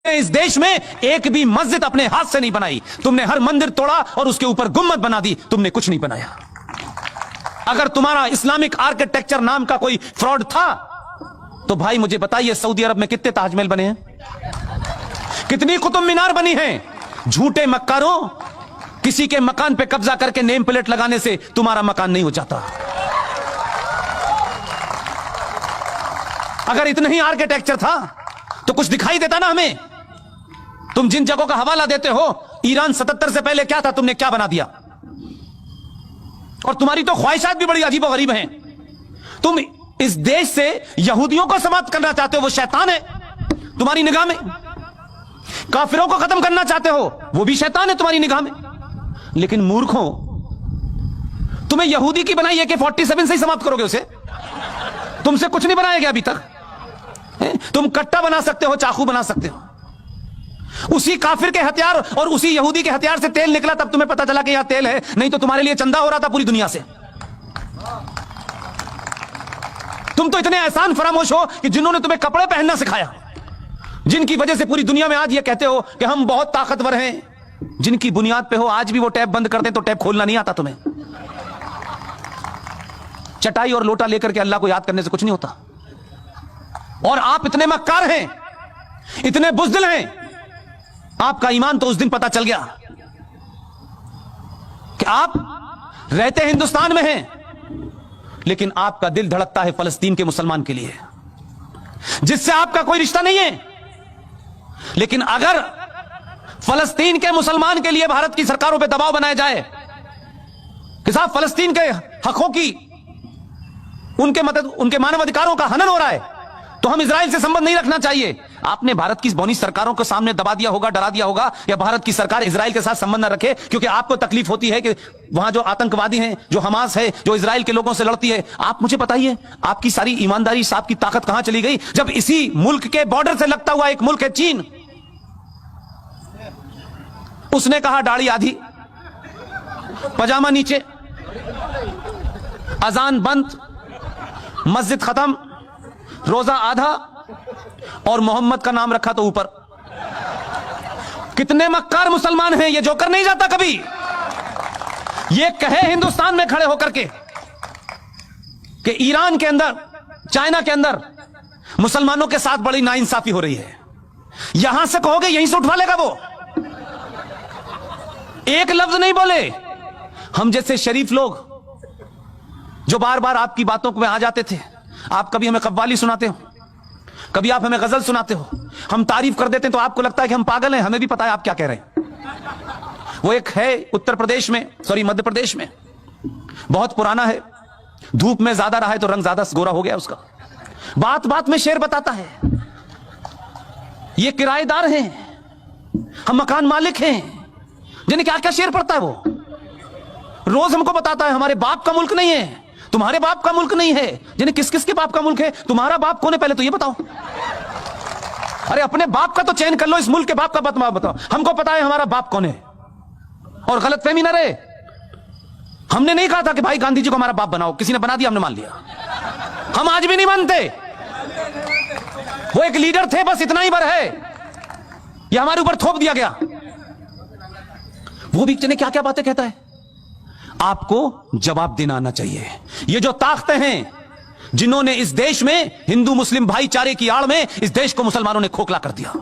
इस देश में एक भी मस्जिद अपने हाथ से नहीं बनाई। तुमने हर मंदिर तोड़ा और उसके ऊपर गुम्मद बना दी, तुमने कुछ नहीं बनाया। अगर तुम्हारा इस्लामिक आर्किटेक्चर नाम का कोई फ्रॉड था तो भाई मुझे बताइए, सऊदी अरब में कितने ताजमहल बने हैं, कितनी कुतुब मीनार बनी है? झूठे मक्कारों, किसी के मकान पे कब्जा करके नेम प्लेट लगाने से तुम्हारा मकान नहीं हो जाता। अगर इतना ही आर्किटेक्चर था तो कुछ दिखाई देता ना हमें। तुम जिन जगहों का हवाला देते हो, ईरान 77 से पहले क्या था, तुमने क्या बना दिया? और तुम्हारी तो ख्वाहिशात भी बड़ी अजीब और गरीब हैं। तुम इस देश से यहूदियों को समाप्त करना चाहते हो, वो शैतान है तुम्हारी निगाह में। काफिरों को खत्म करना चाहते हो, वो भी शैतान है तुम्हारी निगाह में। लेकिन मूर्खों, तुम्हें यहूदी की बनाई AK-47 से ही समाप्त करोगे उसे? तुमसे कुछ नहीं बनाया गया अभी तक। तुम कट्टा बना सकते हो, चाकू बना सकते हो। उसी काफिर के हथियार और उसी यहूदी के हथियार से तेल निकला, तब तुम्हें पता चला कि यहां तेल है, नहीं तो तुम्हारे लिए चंदा हो रहा था पूरी दुनिया से। तुम तो इतने एहसान फरामोश हो कि जिन्होंने तुम्हें कपड़े पहनना सिखाया, जिनकी वजह से पूरी दुनिया में आज ये कहते हो कि हम बहुत ताकतवर हैं, जिनकी बुनियाद पे हो आज भी वो टैप बंद कर दें तो टैप खोलना नहीं आता तुम्हें। चटाई और लोटा लेकर के अल्लाह को याद करने से कुछ नहीं होता। और आप इतने मक्कार हैं, इतने बुज़दिल हैं, आपका ईमान तो उस दिन पता चल गया कि आप रहते हिंदुस्तान में हैं, लेकिन आपका दिल धड़कता है फलस्तीन के मुसलमान के लिए, जिससे आपका कोई रिश्ता नहीं है। लेकिन अगर फलस्तीन के मुसलमान के लिए भारत की सरकारों पर दबाव बनाया जाए कि साहब फलस्तीन के हकों की, उनके मानव अधिकारों का हनन हो रहा है, तो हम इजराइल से संबंध नहीं रखना चाहिए। आपने भारत की बौनी सरकारों के सामने दबा दिया होगा, डरा दिया होगा, या भारत की सरकार इजराइल के साथ संबंध न रखे क्योंकि आपको तकलीफ होती है कि वहां जो आतंकवादी हैं, जो हमास है, जो इजराइल के लोगों से लड़ती है। आप मुझे बताइए, आपकी सारी ईमानदारी, साहब की ताकत कहां चली गई जब इसी मुल्क के बॉर्डर से लगता हुआ एक मुल्क है चीन, उसने कहा दाढ़ी आधी, पजामा नीचे, अजान बंद, मस्जिद खत्म, रोजा आधा, और मोहम्मद का नाम रखा तो ऊपर। कितने मक्कार मुसलमान हैं, ये जोकर नहीं जाता कभी। ये कहे हिंदुस्तान में खड़े होकर के कि ईरान के अंदर, चाइना के अंदर मुसलमानों के साथ बड़ी नाइंसाफी हो रही है, यहां से कहोगे यहीं से उठवा लेगा वो। एक लफ्ज नहीं बोले। हम जैसे शरीफ लोग जो बार बार आपकी बातों में आ जाते थे, आप कभी हमें कव्वाली सुनाते हो, कभी आप हमें गजल सुनाते हो, हम तारीफ कर देते हैं तो आपको लगता है कि हम पागल हैं। हमें भी पता है आप क्या कह रहे हैं। वो एक है उत्तर प्रदेश में, सॉरी मध्य प्रदेश में, बहुत पुराना है, धूप में ज्यादा रहा है तो रंग ज्यादा गोरा हो गया उसका। बात बात में शेर बताता है, ये किराएदार हैं, हम मकान मालिक हैं, जिन्हें क्या क्या शेर पड़ता है वो रोज हमको बताता है। हमारे बाप का मुल्क नहीं है, तुम्हारे बाप का मुल्क नहीं है। जिन्हें किस किस के बाप का मुल्क है? तुम्हारा बाप कौन है पहले तो ये बताओ। अरे अपने बाप का तो चयन कर लो, इस मुल्क के बाप का बताओ। हमको पता है हमारा बाप कौन है, और गलतफहमी ना रहे। हमने नहीं कहा था कि भाई गांधी जी को हमारा बाप बनाओ, किसी ने बना दिया, हमने मान लिया। हम आज भी नहीं मानते। वो एक लीडर थे, बस इतना ही बर है, ये हमारे ऊपर थोप दिया गया। वो भी क्या क्या बातें कहता है। आपको जवाब देना आना चाहिए। ये जो ताकतें हैं जिन्होंने इस देश में हिंदू मुस्लिम भाईचारे की आड़ में इस देश को मुसलमानों ने खोखला कर दिया,